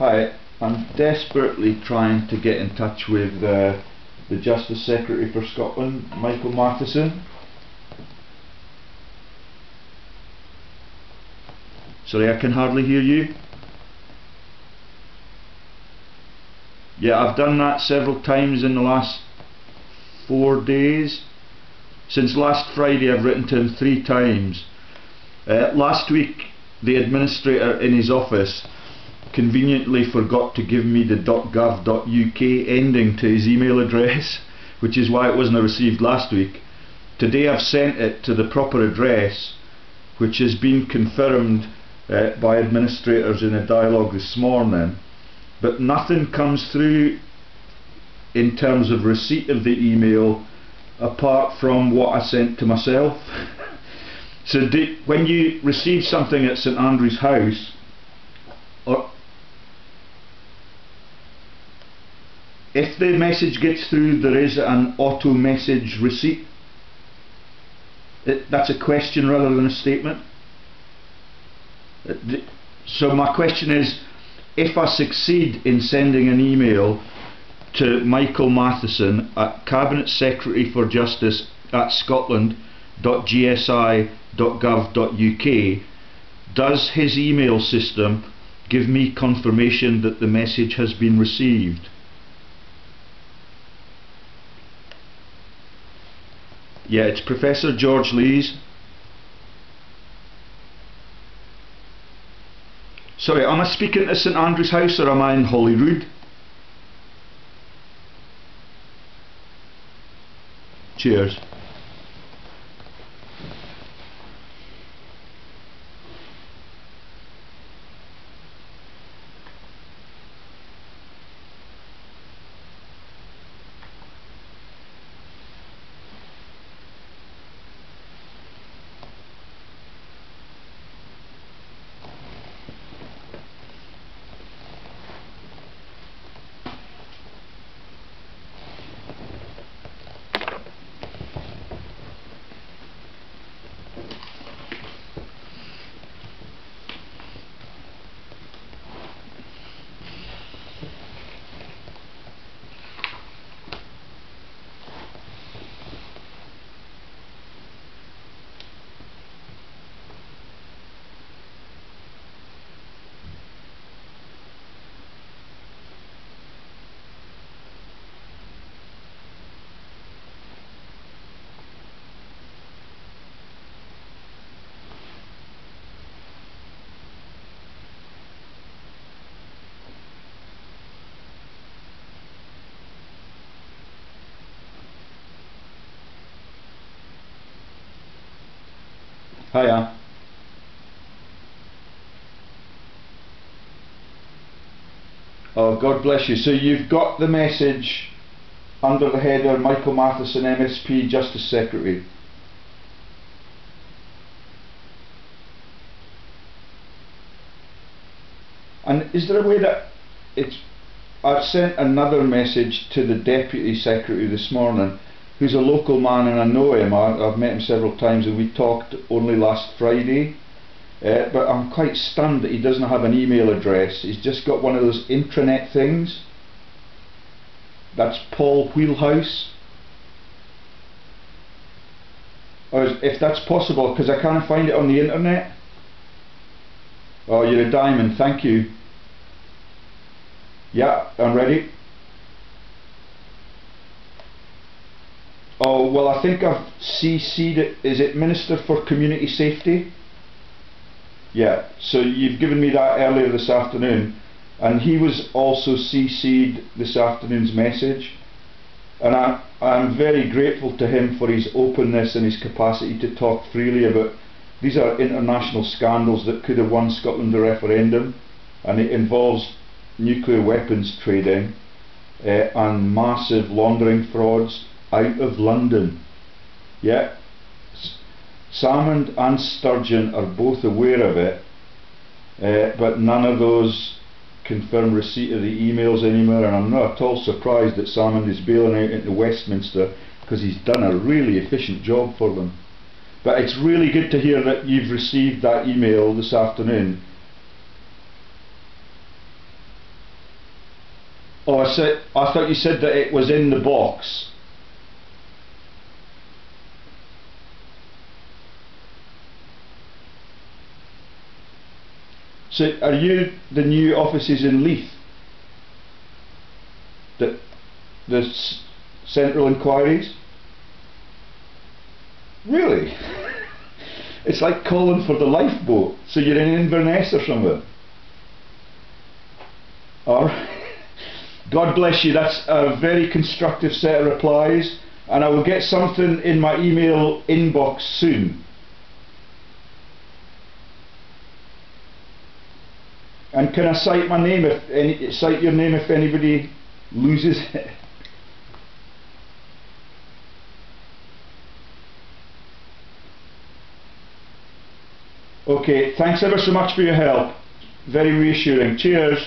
Hi, I'm desperately trying to get in touch with the Justice Secretary for Scotland, Michael Mathieson. Sorry, I can hardly hear you. Yeah, I've done that several times in the last 4 days. Since last Friday I've written to him 3 times. Last week the administrator in his office conveniently forgot to give me the .gov.uk ending to his email address, which is why it wasn't received last week. Today I've sent it to the proper address, which has been confirmed by administrators in a dialogue this morning, but nothing comes through in terms of receipt of the email apart from what I sent to myself. So when you receive something at St Andrew's House, or if the message gets through, there is an auto message receipt. That's a question rather than a statement. So my question is, if I succeed in sending an email to Michael Mathieson at cabinetsecreta.scotland.gsi.gov.uk, does his email system give me confirmation that the message has been received? Yeah, it's Professor George Lees. Sorry, am I speaking to St Andrew's House or am I in Holyrood? Cheers. Hiya. Oh, God bless you. So you've got the message under the header Michael Mathieson MSP Justice Secretary. And is there a way that I've sent another message to the Deputy Secretary this morning, who's a local man and I know him. I've met him several times and we talked only last Friday, but I'm quite stunned that he doesn't have an email address. He's just got one of those intranet things. That's Paul Wheelhouse. Or if that's possible, because I can't find it on the internet. Oh, you're a diamond, thank you. Yeah, I'm ready. Oh, well, I think I've CC'd it. Is it Minister for Community Safety? Yeah, so you've given me that earlier this afternoon, and he was also CC'd this afternoon's message, and I'm very grateful to him for his openness and his capacity to talk freely about these are international scandals that could have won Scotland a referendum, and it involves nuclear weapons trading and massive laundering frauds out of London. Yeah, Salmond and Sturgeon are both aware of it, but none of those confirm receipt of the emails anymore, and I'm not at all surprised that Salmond is bailing out into Westminster, because he's done a really efficient job for them. But it's really good to hear that you've received that email this afternoon. Oh, I thought you said that it was in the box. So are you the new offices in Leith? The central enquiries? Really? It's like calling for the lifeboat. So you're in Inverness or somewhere? Alright. God bless you. That's a very constructive set of replies, and I will get something in my email inbox soon. And can I cite my name cite your name if anybody loses it? Okay, thanks ever so much for your help. Very reassuring. Cheers.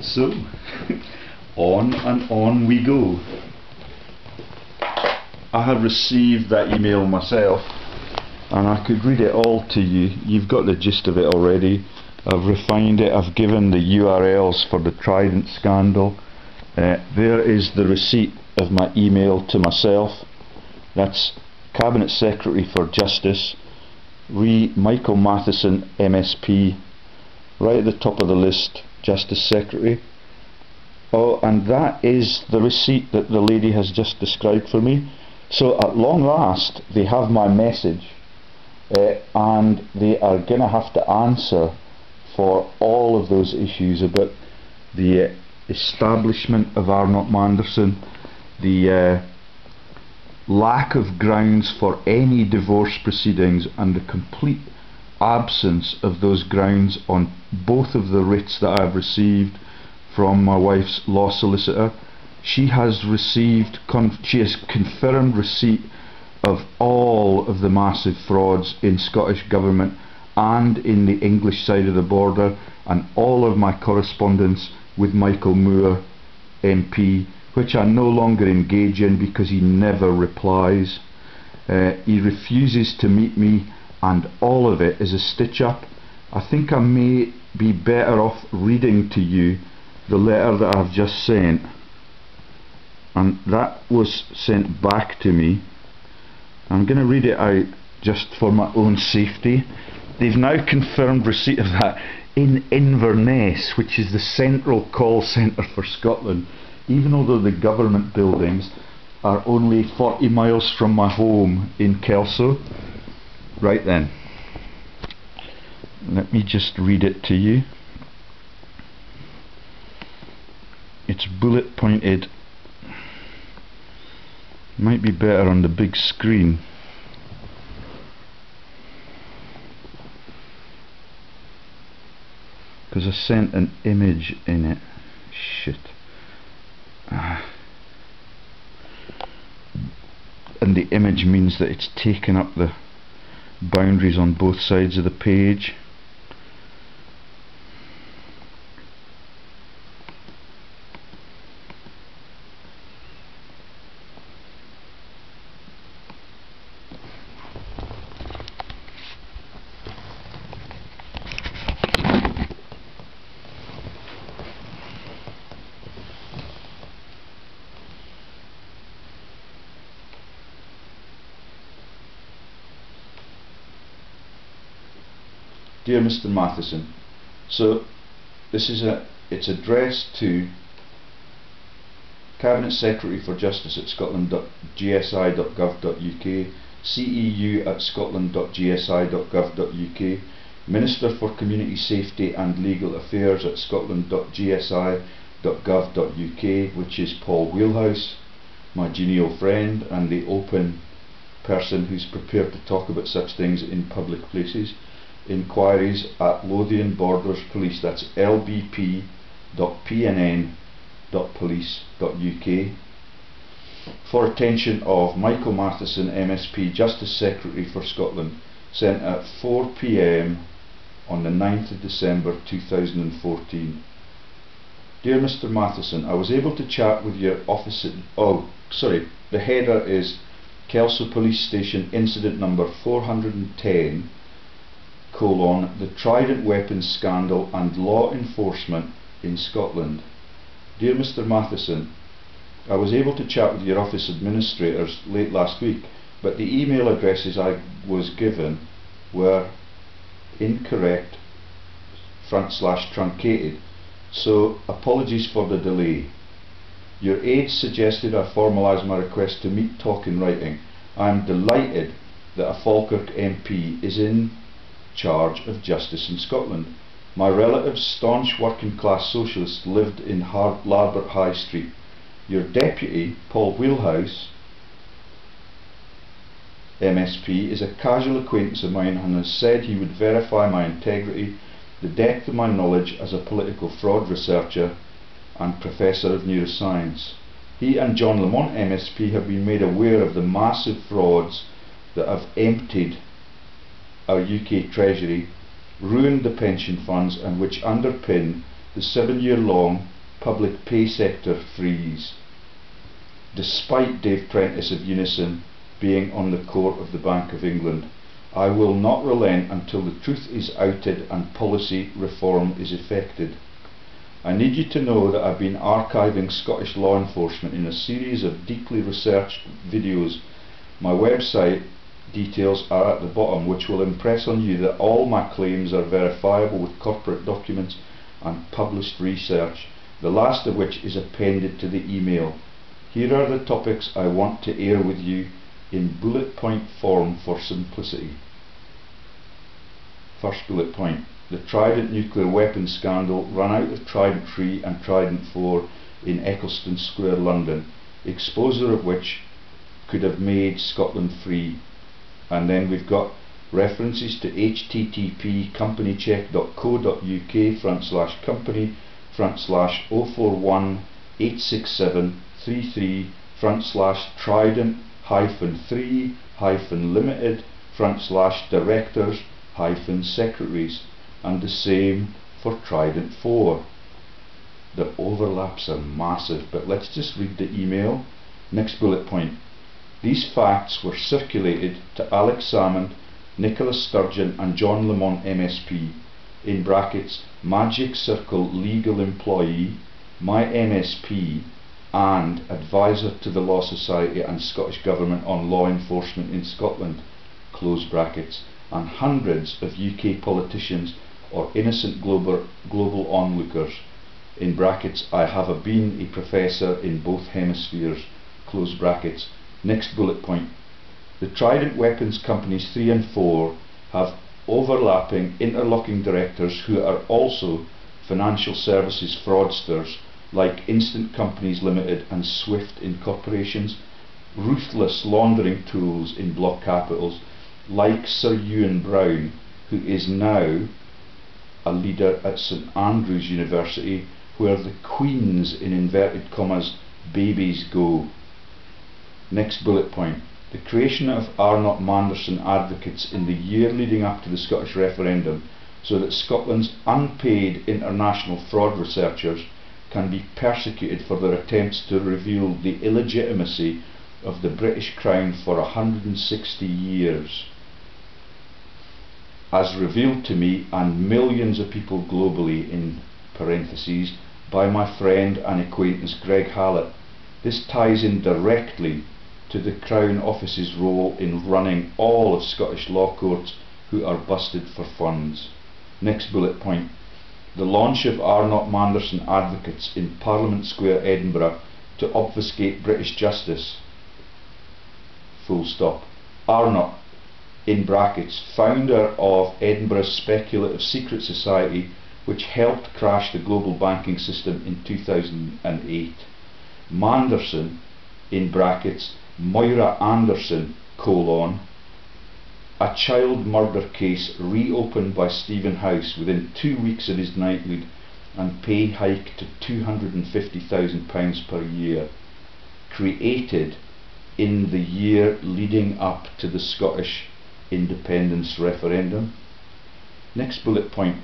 So, on and on we go. I have received that email myself, and I could read it all to you. You've got the gist of it already. I've refined it. I've given the URLs for the Trident scandal. There is the receipt of my email to myself. That's Cabinet Secretary for Justice, Michael Mathieson MSP, right at the top of the list, Justice Secretary. Oh, and that is the receipt that the lady has just described for me. So at long last they have my message, and they are going to have to answer for all of those issues about the establishment of Arnott Manderson, the lack of grounds for any divorce proceedings, and the complete absence of those grounds on both of the writs that I've received from my wife's law solicitor. She has received, she has confirmed receipt of all of the massive frauds in Scottish Government and in the English side of the border, and all of my correspondence with Michael Moore MP, which I no longer engage in because he never replies. He refuses to meet me, and all of it is a stitch up. I think I may be better off reading to you the letter that I've just sent, and that was sent back to me. I'm going to read it out just for my own safety. They've now confirmed receipt of that in Inverness, which is the central call centre for Scotland, even though the government buildings are only 40 miles from my home in Kelso. Right then, let me just read it to you. It's bullet pointed. Might be better on the big screen. Because I sent an image in it. Shit. And the image means that it's taken up the boundaries on both sides of the page. Dear Mr Mathieson, so this is it's addressed to Cabinet Secretary for Justice at scotland.gsi.gov.uk, ceu@scotland.gsi.gov.uk, Minister for Community Safety and Legal Affairs at scotland.gsi.gov.uk, which is Paul Wheelhouse, my genial friend and the open person who's prepared to talk about such things in public places. Enquiries at Lothian Borders Police, that's lbp.pnn.police.uk, for attention of Michael Mathieson MSP, Justice Secretary for Scotland, sent at 4 PM on the 9th of December 2014. Dear Mr Mathieson, I was able to chat with your office. The header is Kelso Police Station incident number 410, the Trident Weapon Scandal and Law Enforcement in Scotland. Dear Mr Mathieson, I was able to chat with your office administrators late last week, but the email addresses I was given were incorrect / truncated, so apologies for the delay. Your aides suggested I formalise my request to meet, talk in writing. I am delighted that a Falkirk MP is in charge of justice in Scotland. My relatives, staunch working class socialists, lived in Larbert High Street. Your deputy, Paul Wheelhouse, MSP, is a casual acquaintance of mine and has said he would verify my integrity, the depth of my knowledge as a political fraud researcher and professor of neuroscience. He and John Lamont MSP have been made aware of the massive frauds that have emptied our UK Treasury, ruined the pension funds, and which underpin the 7-year-long public pay sector freeze, despite Dave Prentice of Unison being on the court of the Bank of England. I will not relent until the truth is outed and policy reform is effected. I need you to know that I've been archiving Scottish law enforcement in a series of deeply researched videos. My website details are at the bottom, which will impress on you that all my claims are verifiable with corporate documents and published research, the last of which is appended to the email. Here are the topics I want to air with you in bullet point form for simplicity. First bullet point: the Trident Nuclear Weapon Scandal run out of Trident 3 and Trident 4 in Ecclestone Square London, exposure of which could have made Scotland free. And then we've got references to http company//company/041-86733//trident-3-limited/directors-secretaries, and the same for Trident 4. The overlaps are massive, but let's just read the email. Next bullet point: these facts were circulated to Alex Salmond, Nicola Sturgeon and John Lamont MSP, in brackets, Magic Circle legal employee, my MSP and advisor to the Law Society and Scottish Government on law enforcement in Scotland, close brackets, and hundreds of UK politicians or innocent global onlookers, in brackets, I have been a professor in both hemispheres, close brackets. Next bullet point: the Trident Weapons Companies 3 and 4 have overlapping interlocking directors who are also financial services fraudsters like Instant Companies Limited and Swift Incorporations, ruthless laundering tools in block capitals like Sir Ewan Brown, who is now a leader at St Andrews University, where the Queen's, in inverted commas, babies go. Next bullet point: the creation of Arnott Manderson advocates in the year leading up to the Scottish referendum, so that Scotland's unpaid international fraud researchers can be persecuted for their attempts to reveal the illegitimacy of the British Crown for 160 years. As revealed to me and millions of people globally, in parentheses, by my friend and acquaintance Greg Hallett, this ties in directly to the Crown Office's role in running all of Scottish law courts who are busted for funds. Next bullet point: the launch of Arnott Manderson advocates in Parliament Square, Edinburgh, to obfuscate British justice. Full stop. Arnott, in brackets, founder of Edinburgh's speculative secret society which helped crash the global banking system in 2008. Manderson, in brackets, Moira Anderson, a child murder case reopened by Stephen House within 2 weeks of his knighthood and pay hike to £250,000 per year, created in the year leading up to the Scottish independence referendum. Next bullet point: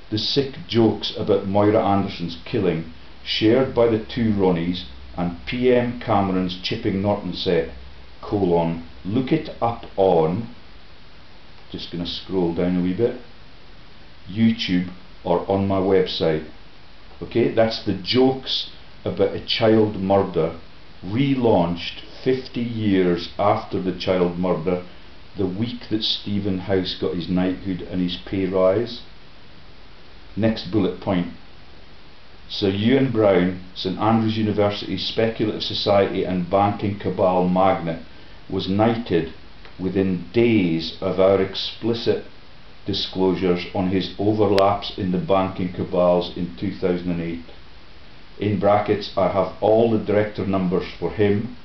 the sick jokes about Moira Anderson's killing shared by the two Ronnies and PM Cameron's Chipping Norton set, look it up on, just going to scroll down a wee bit, YouTube or on my website. Okay, that's the jokes about a child murder relaunched 50 years after the child murder, the week that Stephen House got his knighthood and his pay rise. Next bullet point. Sir Ewan Brown, St Andrews University speculative society and banking cabal magnate, was knighted within days of our explicit disclosures on his overlaps in the banking cabals in 2008. In brackets, I have all the director numbers for him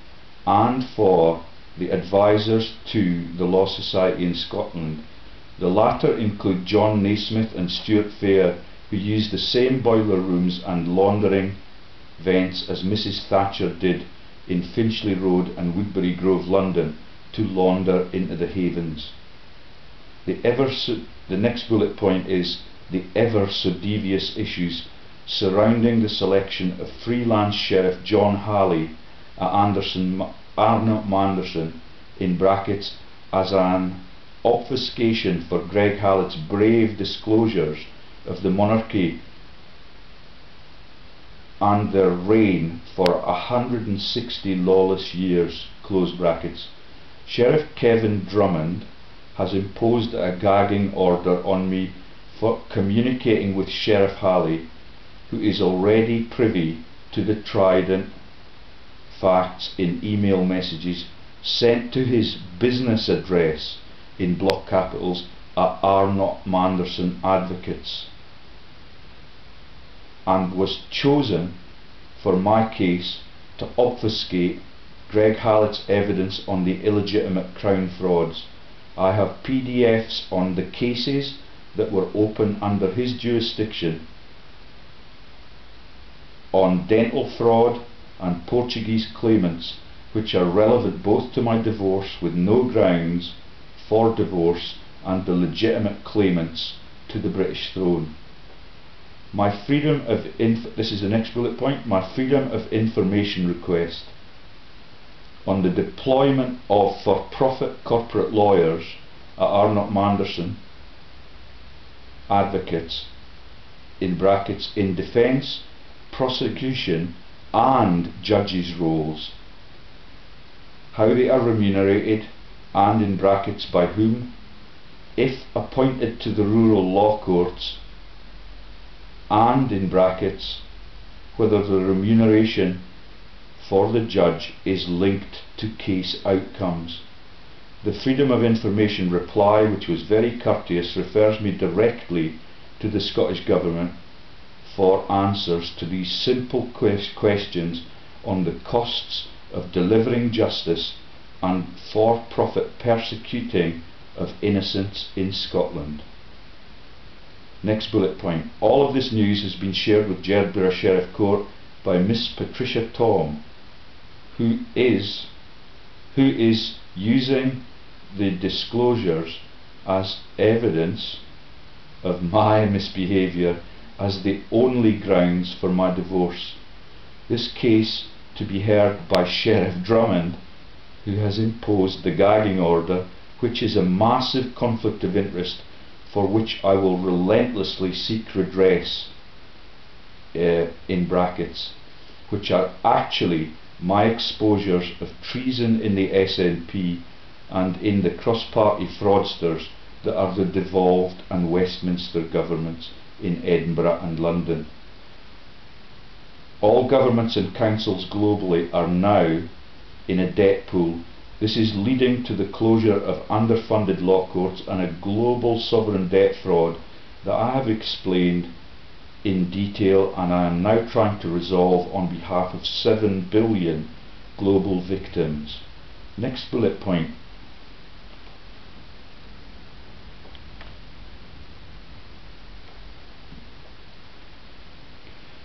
and for the advisors to the Law Society in Scotland. The latter include John Naismith and Stuart Fair, who used the same boiler rooms and laundering vents as Mrs Thatcher did in Finchley Road and Woodbury Grove, London, to launder into the havens. The next bullet point is the ever so devious issues surrounding the selection of freelance Sheriff John Halley at Arnott Manderson, in brackets, as an obfuscation for Greg Hallett's brave disclosures of the monarchy and their reign for 160 lawless years, close brackets. Sheriff Kevin Drummond has imposed a gagging order on me for communicating with Sheriff Halley, who is already privy to the Trident facts in email messages sent to his business address in block capitals at Arnott Manderson Advocates, and was chosen for my case to obfuscate Greg Hallett's evidence on the illegitimate Crown frauds. I have PDFs on the cases that were open under his jurisdiction on dental fraud and Portuguese claimants, which are relevant both to my divorce with no grounds for divorce and the legitimate claimants to the British throne. My freedom of this is the next bullet point, my freedom of information request on the deployment of for-profit corporate lawyers at Arnott Manderson Advocates, in brackets, in defence, prosecution and judges' roles, how they are remunerated and, in brackets, by whom, if appointed to the rural law courts, and, in brackets, whether the remuneration for the judge is linked to case outcomes. The Freedom of Information reply, which was very courteous, refers me directly to the Scottish Government for answers to these simple questions on the costs of delivering justice and for-profit persecuting of innocents in Scotland. Next bullet point. All of this news has been shared with Jedburgh Sheriff Court by Miss Patricia Tom, who is using the disclosures as evidence of my misbehaviour as the only grounds for my divorce. This case to be heard by Sheriff Drummond, who has imposed the gagging order, which is a massive conflict of interest for which I will relentlessly seek redress, in brackets, which are actually my exposures of treason in the SNP and in the cross-party fraudsters that are the devolved and Westminster governments in Edinburgh and London. All governments and councils globally are now in a debt pool. This is leading to the closure of underfunded law courts and a global sovereign debt fraud that I have explained in detail, and I am now trying to resolve on behalf of 7 billion global victims. Next bullet point.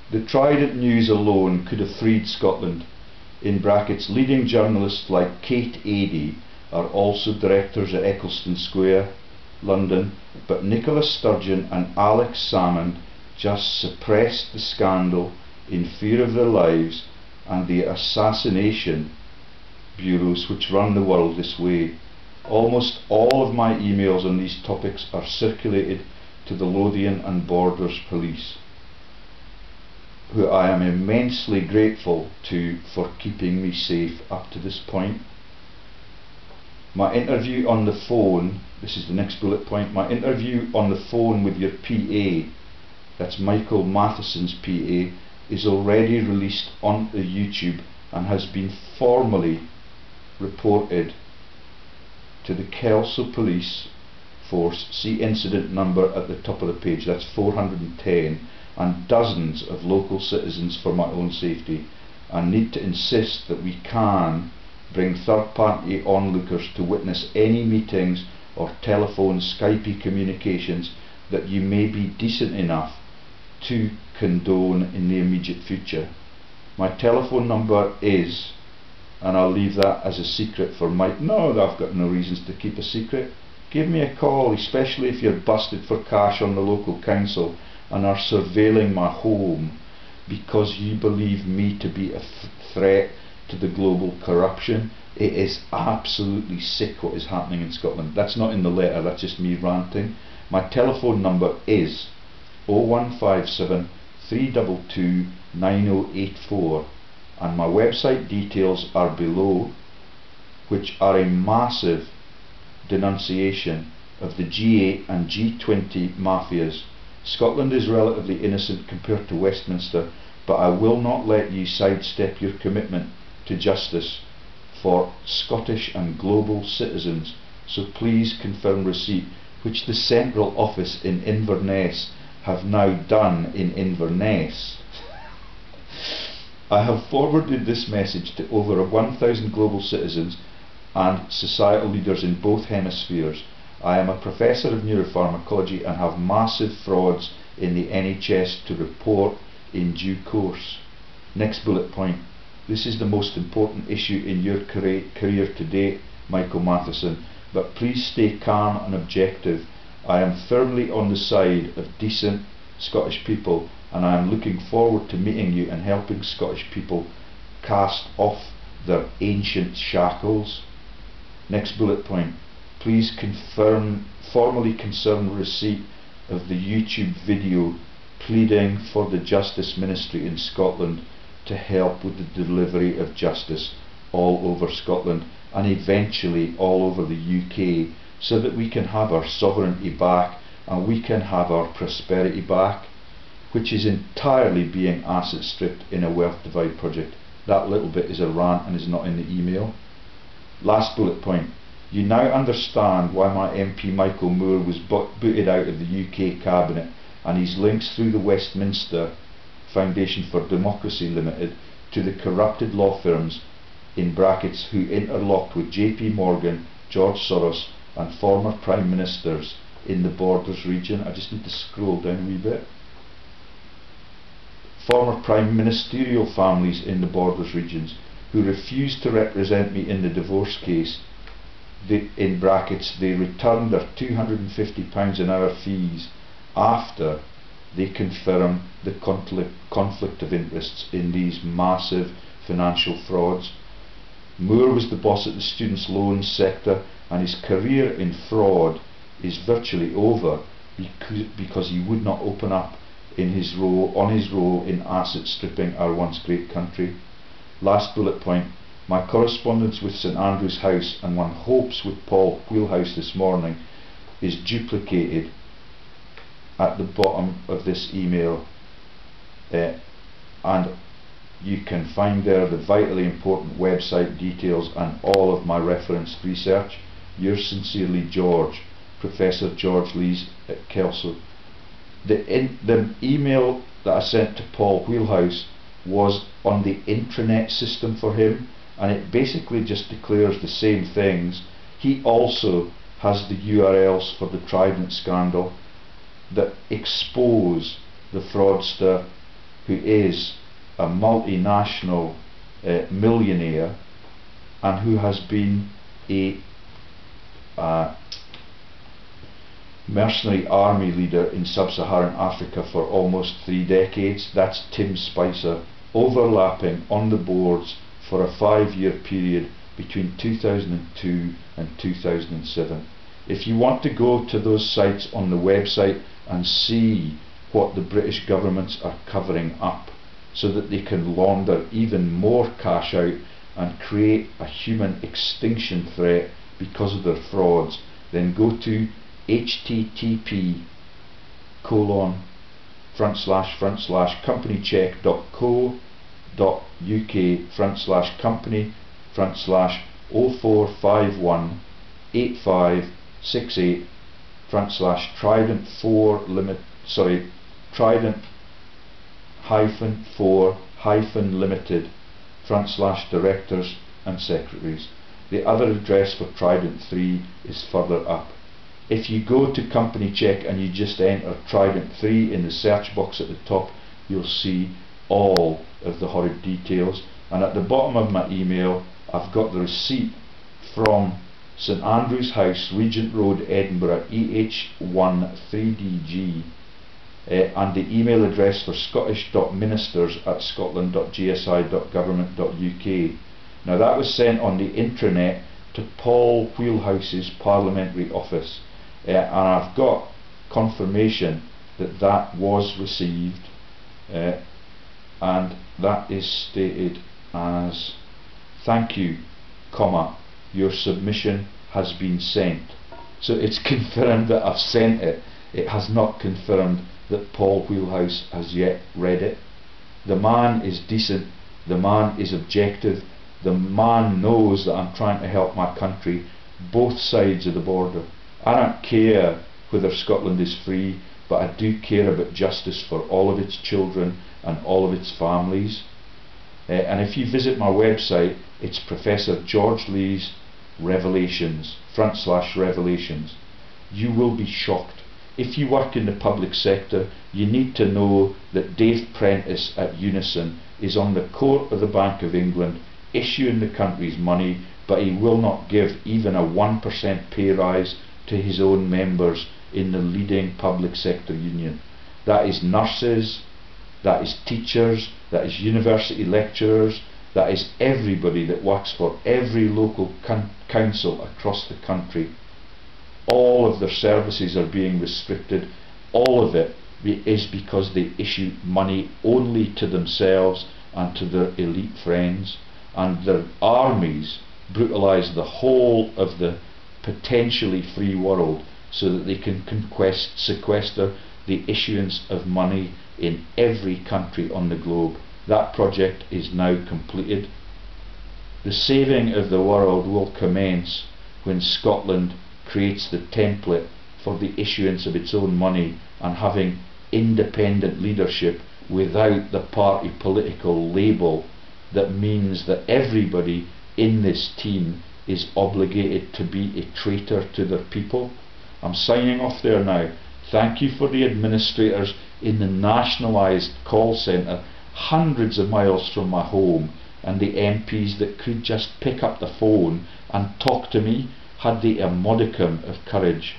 The Trident News alone could have freed Scotland. In brackets, leading journalists like Kate Adie are also directors at Ecclestone Square, London, but Nicola Sturgeon and Alex Salmond just suppressed the scandal in fear of their lives and the assassination bureaus which run the world this way. Almost all of my emails on these topics are circulated to the Lothian and Borders Police, who I am immensely grateful to for keeping me safe up to this point. My interview on the phone, this is the next bullet point, my interview on the phone with your PA, that's Michael Mathieson's PA, is already released onto YouTube and has been formally reported to the Kelso Police Force. See incident number at the top of the page, that's 410, and dozens of local citizens for my own safety. I need to insist that we can bring third-party onlookers to witness any meetings or telephone Skype communications that you may be decent enough to condone in the immediate future. My telephone number is, and I'll leave that as a secret for Mike. No, I've got no reasons to keep a secret. Give me a call, especially if you're busted for cash on the local council and are surveilling my home because you believe me to be a threat to the global corruption. It is absolutely sick what is happening in Scotland. That's not in the letter, that's just me ranting. My telephone number is 0157 322 9084, and my website details are below, which are a massive denunciation of the G8 and G20 mafias. Scotland is relatively innocent compared to Westminster, but I will not let you sidestep your commitment to justice for Scottish and global citizens, so please confirm receipt, which the central office in Inverness have now done in Inverness. I have forwarded this message to over 1,000 global citizens and societal leaders in both hemispheres. I am a professor of neuropharmacology and have massive frauds in the NHS to report in due course. Next bullet point. This is the most important issue in your career to date, Michael Mathieson, but please stay calm and objective. I am firmly on the side of decent Scottish people, and I am looking forward to meeting you and helping Scottish people cast off their ancient shackles. Next bullet point. Please formally confirm receipt of the YouTube video pleading for the Justice Ministry in Scotland to help with the delivery of justice all over Scotland and eventually all over the UK, so that we can have our sovereignty back and we can have our prosperity back, which is entirely being asset stripped in a wealth divide project. That little bit is a rant and is not in the email. Last bullet point. You now understand why my MP Michael Moore was booted out of the UK Cabinet, and his links through the Westminster Foundation for Democracy Limited to the corrupted law firms in brackets who interlocked with JP Morgan, George Soros and former Prime Ministers in the Borders region. I just need to scroll down a wee bit. Former Prime Ministerial families in the Borders regions who refused to represent me in the divorce case. In brackets, they returned their £250 an hour fees after they confirmed the conflict of interests in these massive financial frauds. Moore was the boss at the students' loans sector, and his career in fraud is virtually over because he would not open up on his role in asset stripping our once great country. Last bullet point. My correspondence with St Andrew's House, and one hopes with Paul Wheelhouse this morning, is duplicated at the bottom of this email, and you can find there the vitally important website details and all of my referenced research. Yours sincerely, George, Professor George Lees at Kelso. The email that I sent to Paul Wheelhouse was on the intranet system for him, and it basically just declares the same things. He also has the URLs for the Trident scandal that expose the fraudster, who is a multinational millionaire and who has been a mercenary army leader in sub-Saharan Africa for almost 3 decades. That's Tim Spicer, overlapping on the boards for a 5-year period between 2002 and 2007. If you want to go to those sites on the website and see what the British governments are covering up so that they can launder even more cash out and create a human extinction threat because of their frauds, then go to http://companycheck.co.uk/Trident-4-limited/directors and secretaries. The other address for Trident 3 is further up. If you go to Company Check and you just enter Trident 3 in the search box at the top, you'll see all of the horrid details. And at the bottom of my email, I've got the receipt from St Andrew's House, Regent Road, Edinburgh, EH1 3DG, and the email address for scottish.ministers@scotland.gsi.government.uk. Now that was sent on the intranet to Paul Wheelhouse's Parliamentary Office, and I've got confirmation that that was received, and that is stated as "Thank you, your submission has been sent." So it's confirmed that I've sent it. It has not confirmed that Paul Wheelhouse has yet read it. The man is decent, the man is objective, the man knows that I'm trying to help my country, both sides of the border. I don't care whether Scotland is free, but I do care about justice for all of its children and all of its families. And if you visit my website, it's Professor George Lee's Revelations, /Revelations. You will be shocked. If you work in the public sector, you need to know that Dave Prentice at Unison is on the court of the Bank of England issuing the country's money, but he will not give even a 1% pay rise to his own members in the leading public sector union. That is nurses, that is teachers, that is university lecturers, that is everybody that works for every local council across the country. All of their services are being restricted. All of it is because they issue money only to themselves and to their elite friends, and their armies brutalise the whole of the potentially free world so that they can sequester the issuance of money in every country on the globe. That project is now completed. The saving of the world will commence when Scotland creates the template for the issuance of its own money and having independent leadership without the party political label that means that everybody in this team is obligated to be a traitor to their people. I'm signing off there now. Thank you for the administrators in the nationalised call centre hundreds of miles from my home, and the MPs that could just pick up the phone and talk to me had they a modicum of courage.